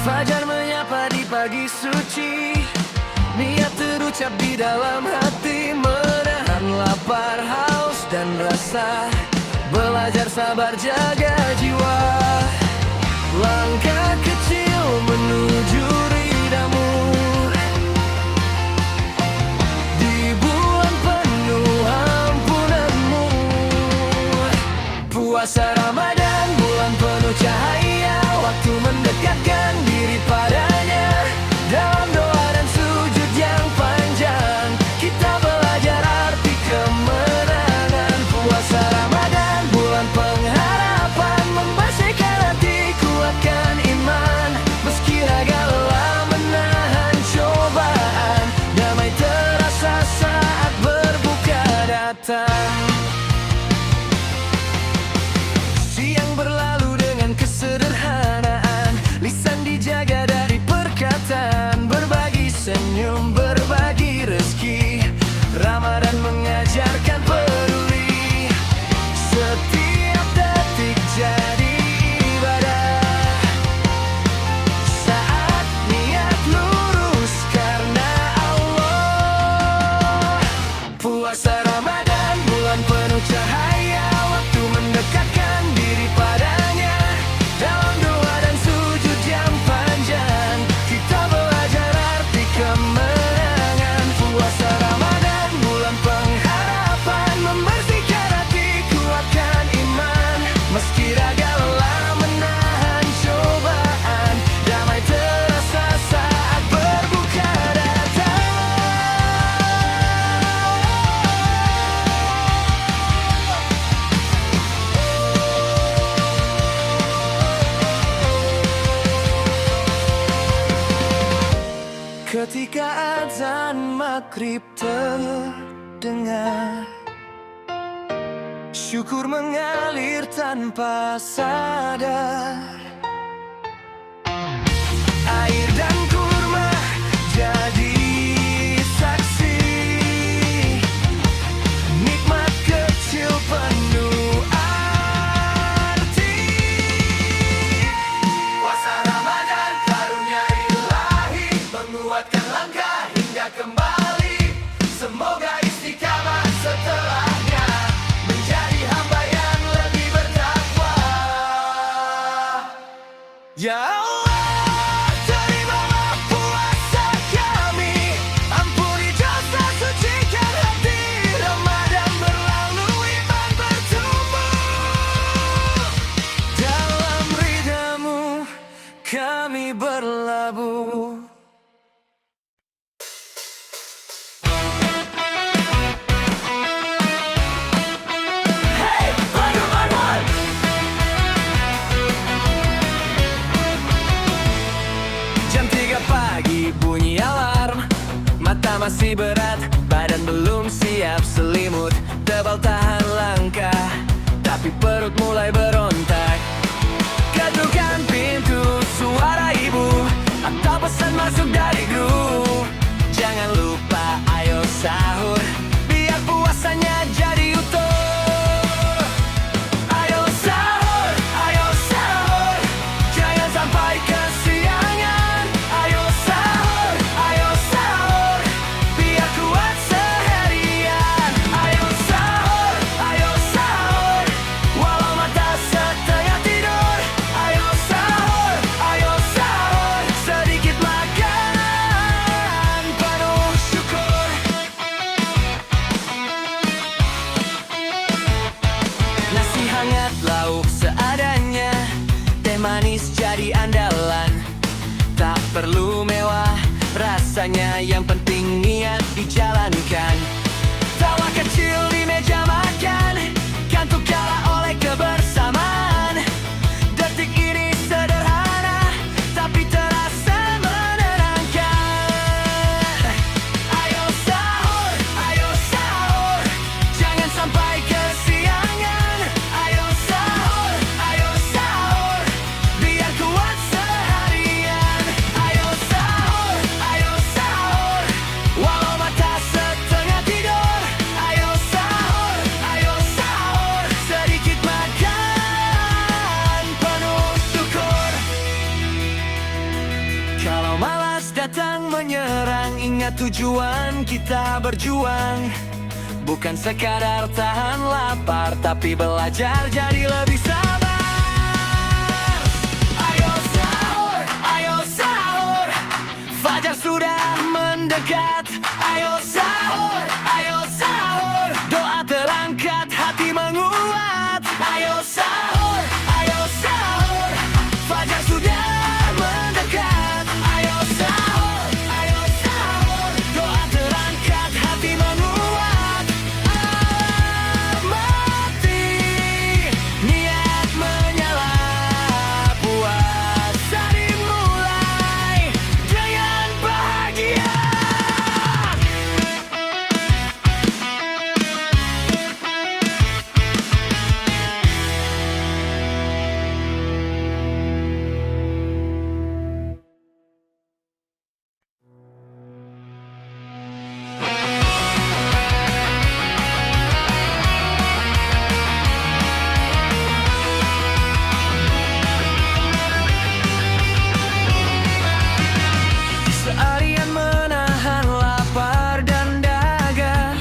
Fajar menyapa di pagi suci, niat terucap di dalam hati, menahan lapar, haus dan rasa, belajar sabar jaga jiwa. Langkah kecil menuju ridamu, di bulan penuh ampunanmu. Puasa Ramadan, bulan penuh cahaya, waktu mendekatkan diri padanya. Dalam doa dan sujud yang panjang, kita belajar arti kemenangan. Puasa Ramadan, bulan pengharapan, membersihkan hati, kuatkan iman. Meski agak lelah menahan cobaan, damai terasa saat berbuka datang. Siang berlalu dengan kesederhanaan, lisan dijaga dari perkataan, berbagi senyum, berbagi rezeki. Ramadan mengajarkan peduli, setiap detik jadi ibadah. Saat niat lurus karena Allah. Puasa Ramadan, bulan penuh cahaya, waktu mendekatkan diri padanya. Dalam doa dan sujud yang panjang, kita belajar arti kemenangan. Puasa Ramadan, bulan pengharapan, membersihkan hati, kuatkan iman. Meski agak lelah menahan cobaan, damai terasa saat berbuka datang. Ketika azan maghrib terdengar, syukur mengalir tanpa sadar. Air dan kurma jadi saksi, nikmat kecil penuh arti. Puasa Ramadan, karunia ilahi, menguatkan langkah hingga kembali. Semoga istiqamah setelahnya, menjadi hamba yang lebih bertakwa. Ya Allah, terimalah puasa kami, ampuni dosa, sucikan hati. Ramadan berlalu, iman bertumbuh, dalam ridhamu kami berlabuh. Jam 3 pagi bunyi alarm, mata masih berat, badan belum siap, selimut tebal tahan langkah, tapi perut mulai berontak. Ketukan pintu, suara ibu, atau pesan masuk dari grup. Jangan lupa ayo sahur, biar puasanya jadi utuh. Ayo sahur, jangan sampai kesiangan. Ayo sahur, biar kuat seharian. Ayo sahur, walau mata setengah tidur. Ayo sahur, sedikit makanan penuh syukur. Nasi hangat, lauk seadanya, teh manis jadi andalan. Tak perlu mewah rasanya, yang penting niat dijalankan. Tawa kecil di meja makan, kantuk kalah oleh kebersamaan. Detik ini sederhana, tapi terasa menenangkan. Ayo sahur, jangan sampai kesiangan. Ayo sahur, biar kuat seharian. Ayo sahur, walau mata setengah tidur. punya tujuan, kita berjuang. Bukan sekadar tahan lapar, tapi belajar jadi lebih sabar. Ayo sahur, fajar sudah mendekat. Ayo sahur, doa terangkat, hati menguat. Ayo sahur, fajar sudah mendekat. Ayo sahur, doa terangkat, hati menguat. Mati, niat menyala, puasa dimulai dengan bahagia. Seharian menahan lapar dan dahaga,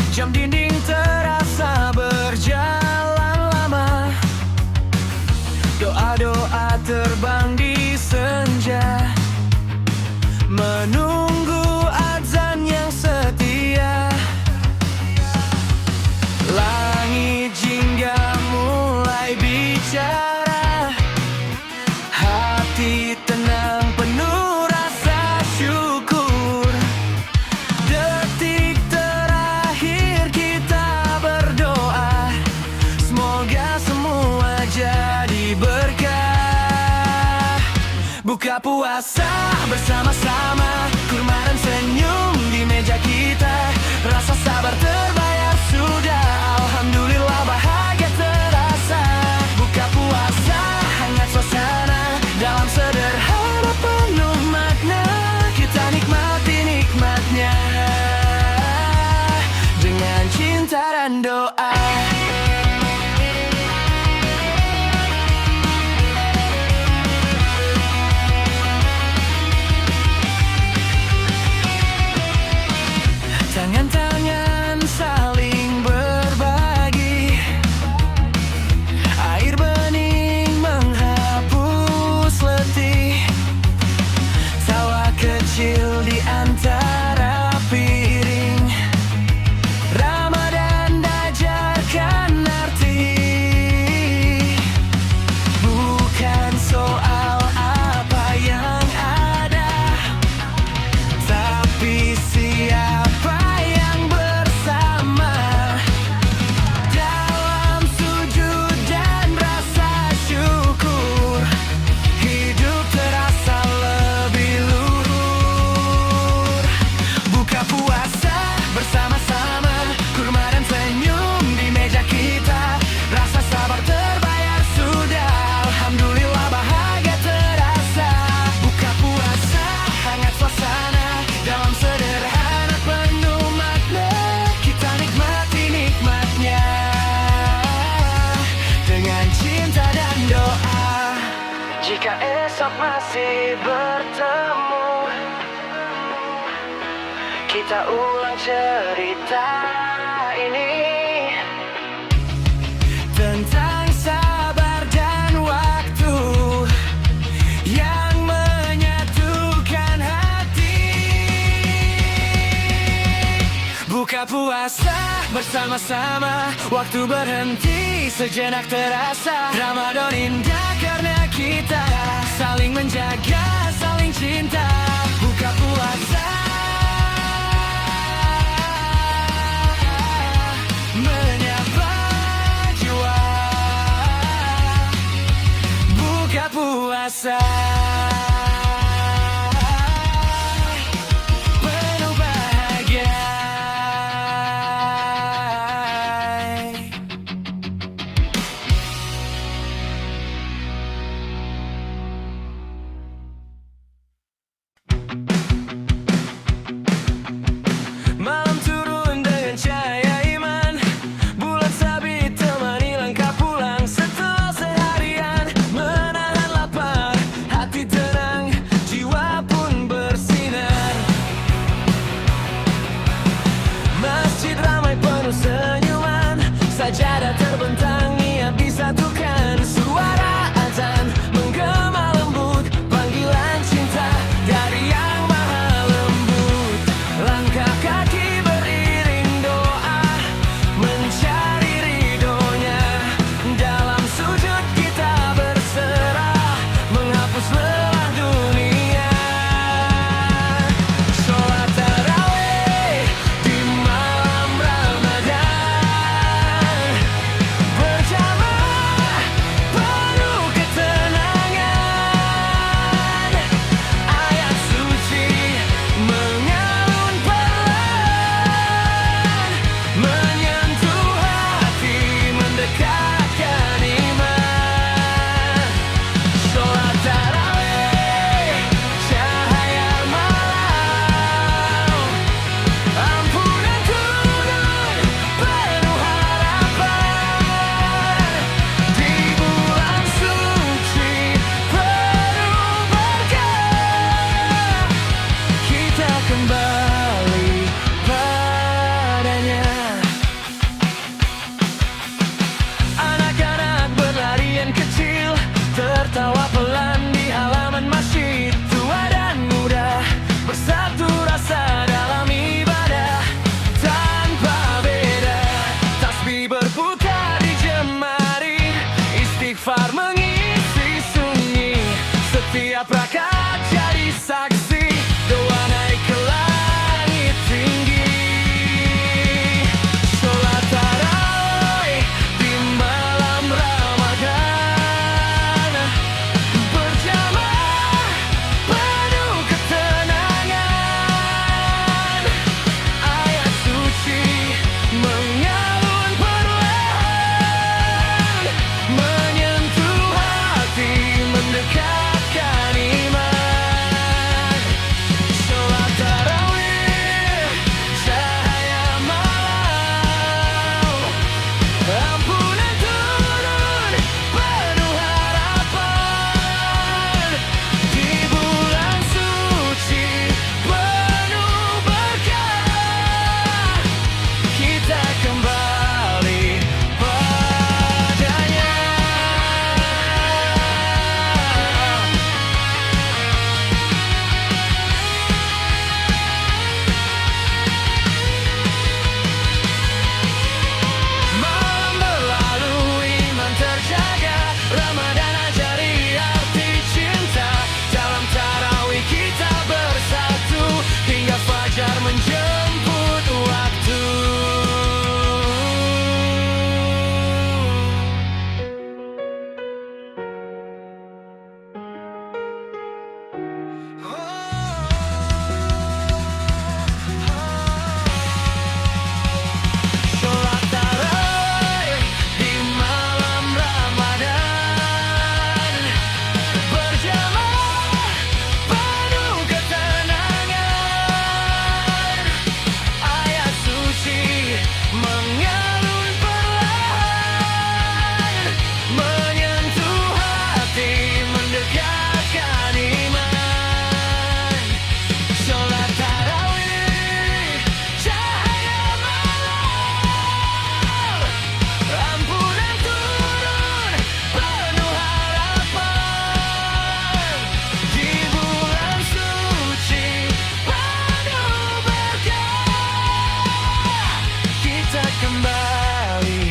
jam dinding terasa berjalan lama. Doa-doa terbang di senja, menunggu azan yang setia. Langit jingga mulai bicara, hati tenang penuh rasa syukur. Detik terakhir kita berdoa, semoga semua jadi berkah. Buka puasa bersama-sama, kurma dan senyum di meja kita. Rasa sabar terbayar sudah, alhamdulillah bahagia terasa. Buka puasa, hangat suasana, dalam sederhana penuh makna. Kita nikmati nikmatnya dengan cinta dan doa. Tangan-tangan saling berbagi, air bening menghapus letih. Tawa kecil di antara piring, Ramadan ajarkan arti. Bukan soal apa yang ada, tapi siapa yang bersama. Dalam sujud dan rasa syukur, hidup terasa lebih luhur. Buka puasa bersama-sama, kurma dan senyum di meja kita. Rasa sabar terbayar sudah, alhamdulillah bahagia terasa. Buka puasa, hangat suasana, dalam sederhana penuh makna. Kita nikmati nikmatnya dengan cinta dan doa. Jika esok masih bertemu, kita ulang cerita ini tentang sabar dan waktu yang menyatukan hati. Buka puasa bersama-sama, waktu berhenti sejenak terasa. Ramadan indah karena kita saling menjaga, saling cinta. Buka puasa menyapa jua. Buka puasa penuh bahagia. Malam turun dengan cahaya iman, bulan sabit temani langkah pulang. Setelah seharian menahan lapar, Setiap rakaat jadi saksi, doa naik ke langit tinggi. Sholat tarawih di malam Ramadan, berjamaah penuh ketenangan. Ayat suci mengalun perlahan, menyentuh hati, mendekatkan iman. Sholat tarawih, cahaya malam, ampunan turun, penuh harapan. Di bulan suci penuh berkah, kita kembali padanya. Malam berlalu, iman terjaga, Ramadan ajari arti cinta. Dalam tarawih kita bersatu, hingga fajar menjemput waktu. Sholat tarawih di malam Ramadan, berjamaah penuh ketenangan. Ayat suci mengalun perlahan, menyentuh hati, mendekatkan iman. Sholat tarawih, cahaya malam, ampunan turun, penuh harapan. Di bulan suci penuh berkah, kita kembali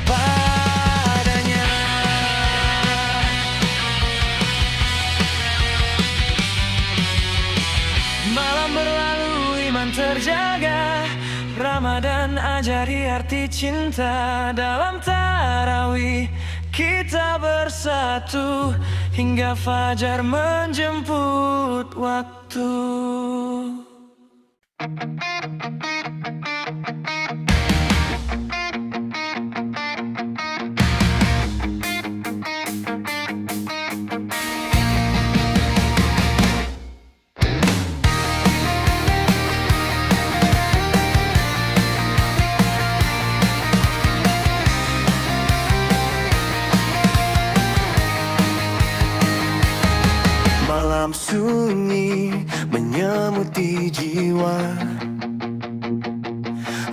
padanya. Malam berlalu, iman terjaga, Ramadan ajari arti cinta. Dalam tarawih kita bersatu, hingga fajar menjemput waktu. Malam sunyi menyemuti jiwa,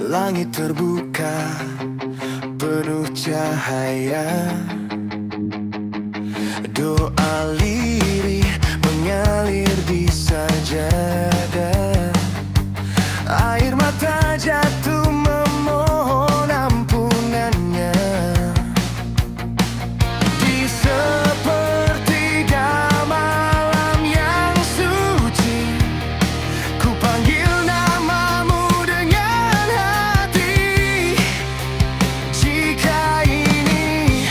langit terbuka penuh cahaya. Doa lirih mengalir di sajadah, air mata jatuh memohon ampunannya. Di sepertiga malam yang suci, ku panggil namamu dengan hati. Jika ini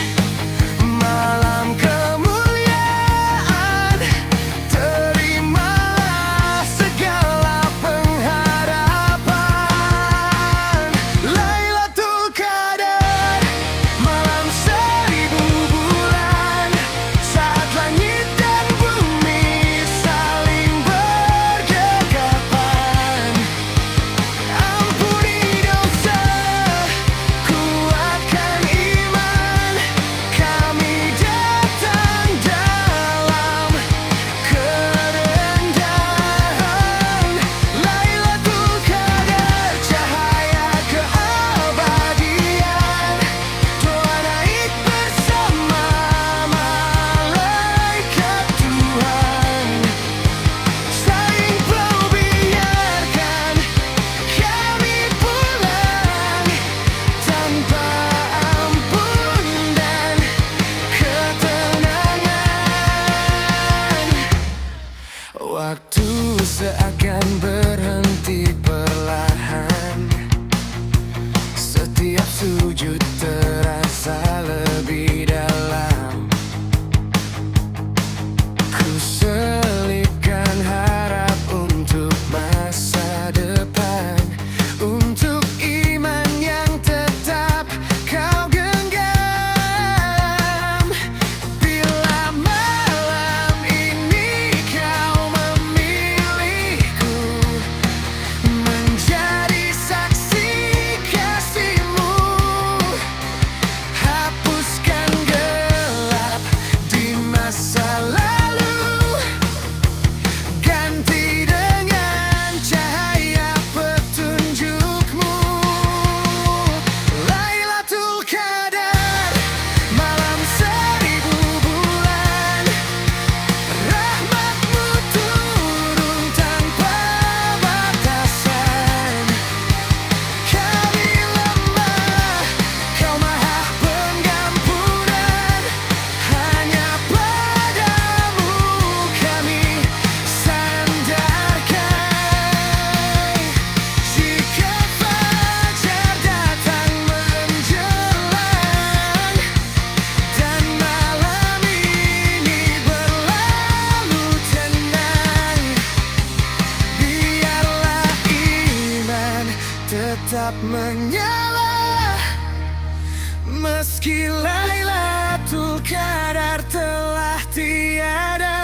Meski Lailatul Qadar telah tiada,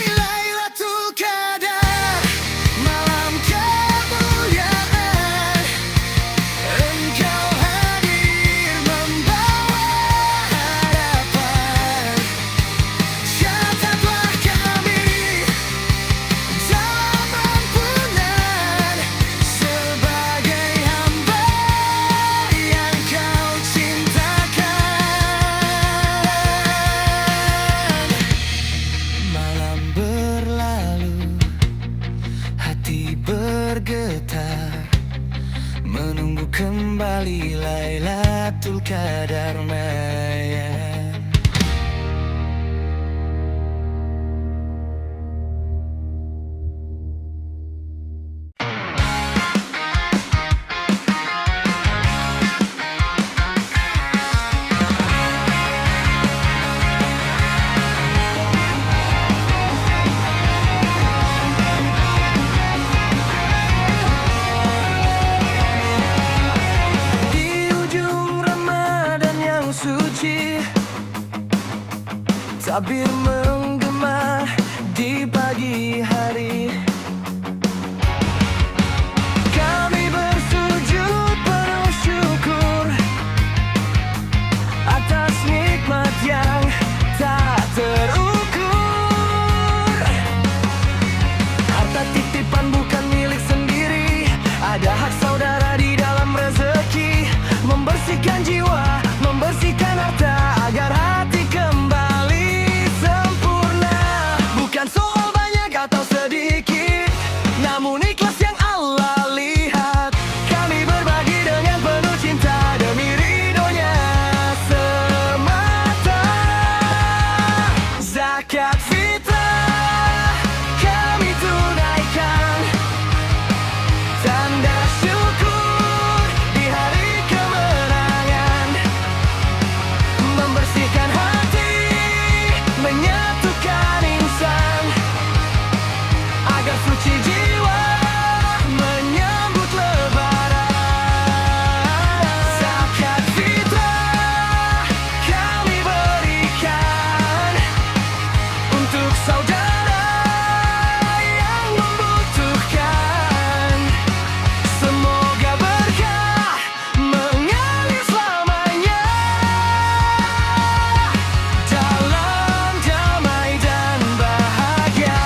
Lailatul Qadar, malam kemuliaan. Engkau hadir membawa harapan. Catatlah kami dalam ampunan, sebagai hamba yang kau cintakan. Malam berlalu, hati bergetar, menunggu kembali Lailatul Qadar mayang. Di ujung Ramadan yang suci, tabir menggema di pagi hari. Kami bersujud penuh syukur atas nikmat yang tak terukur. Harta titipan bukan milik sendiri, ada hak saudara di dalam rezeki. Membersihkan jiwa, membersihkan harta, agar hati kembali sempurna. Bukan soal banyak atau sedikit, namun ikhlas yang Allah lihat. Kami berbagi dengan penuh cinta demi ridhonya semata. Zakat fitrah kami tunaikan, tanda syukur di hari kemenangan. Membersihkan hati, menyatukan insan, agar suci jiwa menyambut lebaran. Zakat fitrah kami berikan untuk saudara yang membutuhkan. Semoga berkah mengalir selamanya dalam damai dan bahagia.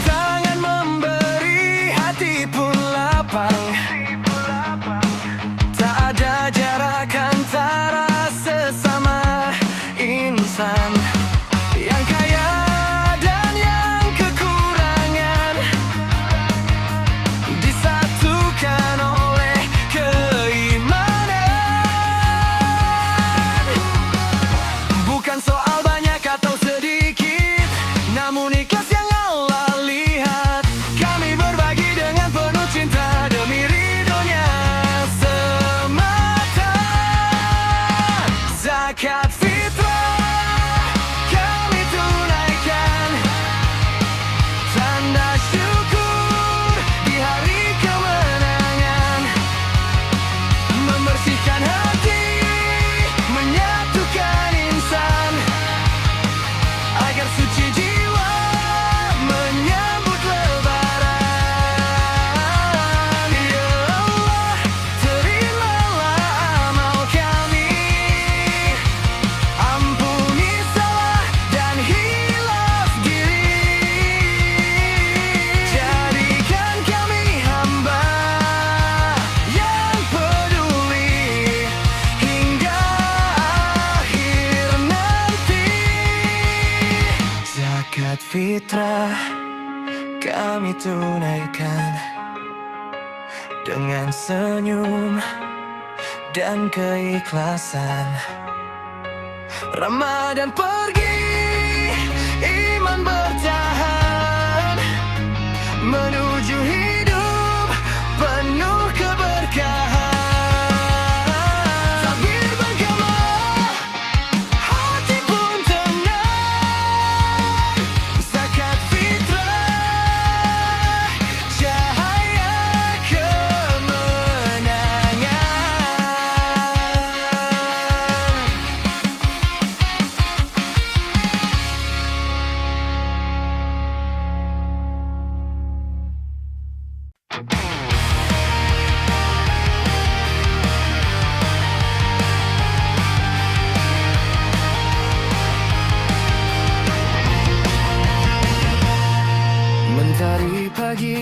Tangan memberi, hati pun lapang. Tak ada jarak antara sesama insan. Yang kaya dan yang kekurangan disatukan oleh keimanan. Bukan soal banyak atau sedikit, namun ikhlas yang Allah lihat. Kami berbagi dengan penuh cinta demi ridhonya semata. Zakat fitrah kami tunaikan, tanda syukur di hari kemenangan. Membersihkan hati, menyatukan insan, agar suci jiwa menyambut lebaran. Ya Allah, terimalah amal kami, ampuni salah dan hilaf diri. Jadikan kami hamba yang peduli hingga akhir nanti. Zakat fitrah kami tunaikan dengan senyum dan keikhlasan. Ramadan pergi, iman bertahan, menuju hidup penuh keberkahan. Takbir bergema, hati pun tenang. Zakat fitrah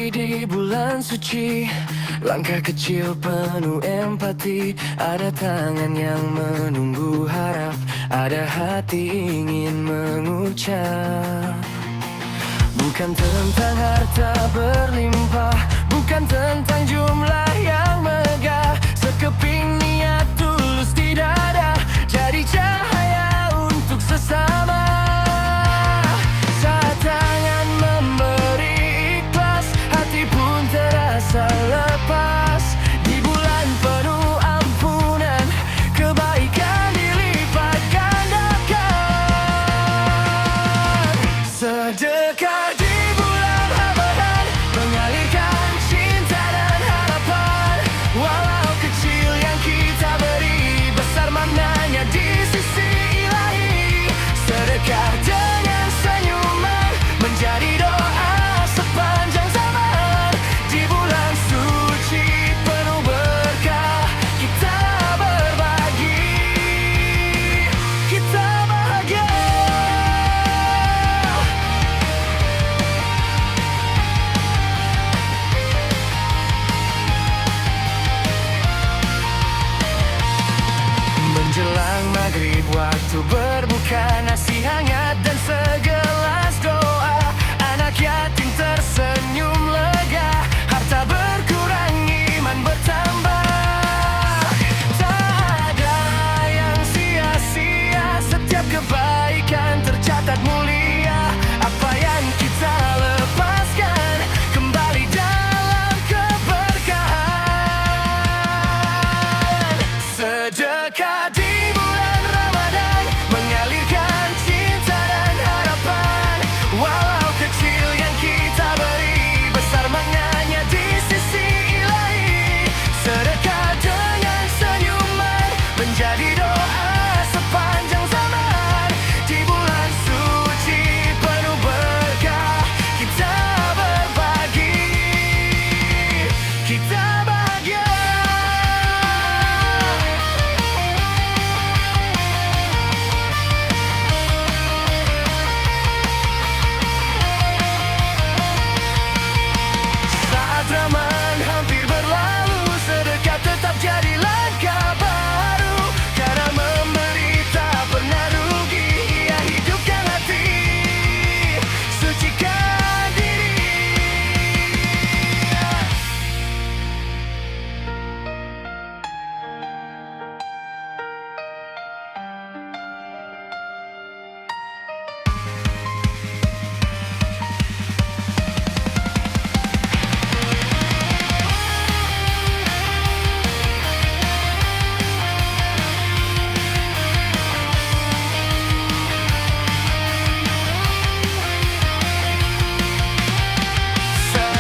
pagi di bulan suci, langkah kecil penuh empati. Ada tangan yang menunggu harap, ada hati ingin mengucap. Bukan tentang harta berlimpah, bukan tentang jumlah yang megah. Sekeping niat tulus di dada, jadi cahaya untuk sesama. Saat tangan memberi ikhlas, hati pun terasa lepas. Di bulan penuh ampunan, kebaikan dilipat gandakan. Sedekah di bulan Ramadan, mengalirkan cinta dan harapan. Walau kecil yang kita beri, besar maknanya di sisi ilahi. Sedekah dengan senyuman, menjadi doa sepanjang zaman. Di bulan suci penuh berkah, kita berbagi, kita bahagia. Menjelang maghrib waktu berbuka, nasi hangat dan segelas doa. Anak yatim tersenyum lega, harta berkurang, iman bertambah. Tak ada yang sia-sia, setiap kebaikan tercatat mulia. Apa yang kita lepaskan kembali dalam keberkahan. Sedekah di bulan Ramadan, mengalirkan cinta dan harapan. Walau kecil yang kita beri, besar maknanya di sisi ilahi. Sedekah dengan senyuman, menjadi doa sepanjang zaman. Di bulan suci penuh berkah, kita berbagi, kita bahagia. Saat Ramadan hampir berlalu, sedekah tetap jadi langkah baru. Karena memberi tak pernah rugi, ia hidupkan hati, sucikan diri.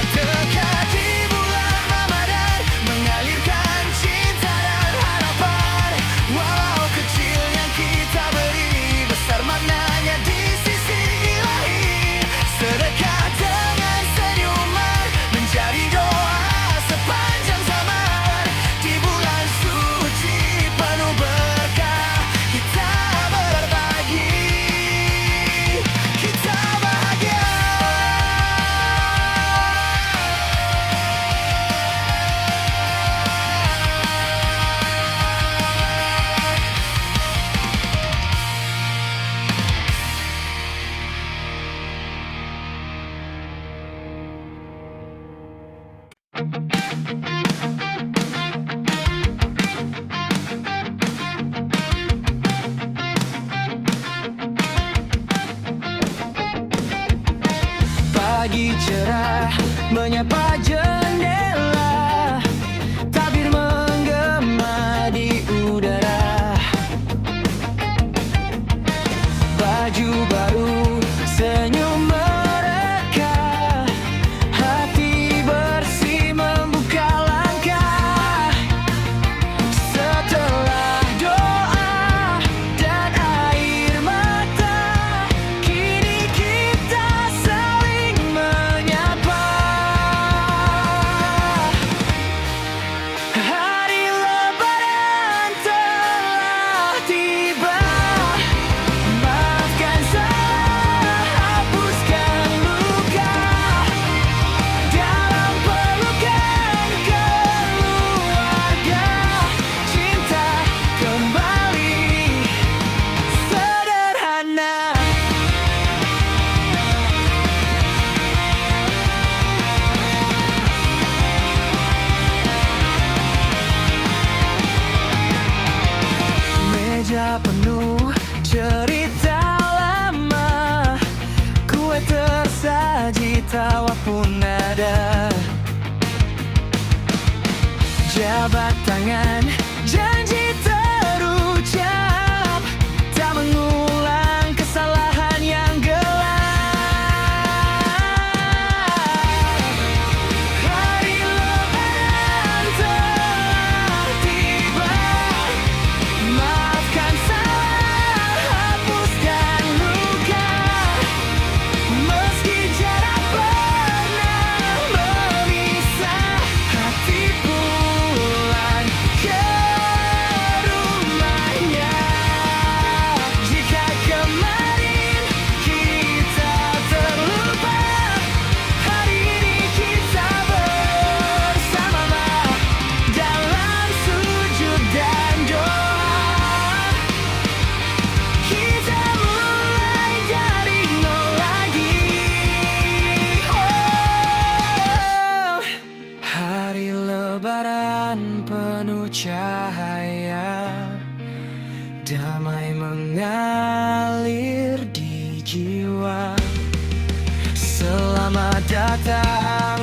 Sedekah di bulan Ramadan, mengalirkan cinta dan harapan. Walau kecil yang kita beri, besar maknanya di sisi ilahi. Sedekah dengan senyuman, menjadi doa sepanjang zaman. Di bulan suci penuh berkah, kita berbagi, kita bahagia. Pagi cerah menyapa jendela, tabir menggema di udara. Baju baru, senyum mereka, hati bersih membuka langkah. Setelah doa dan air mata, kini kita saling menyapa. sesaji tawa pun ada. Jabat tangan, janji terucap, tak mengulang kesalahan yang gelap. Hari Lebaran telah tiba, maafkan salah, hapuskan luka. Meski jarak pernah memisah, hati pulang ke rumahnya. Jika kemarin kita terlupa, hari ini kita bersama dalam sujud dan doa. Kita mulai dari nol lagi. Oh, hari Lebaran penuh cahaya, damai mengalir di jiwa. Selamat datang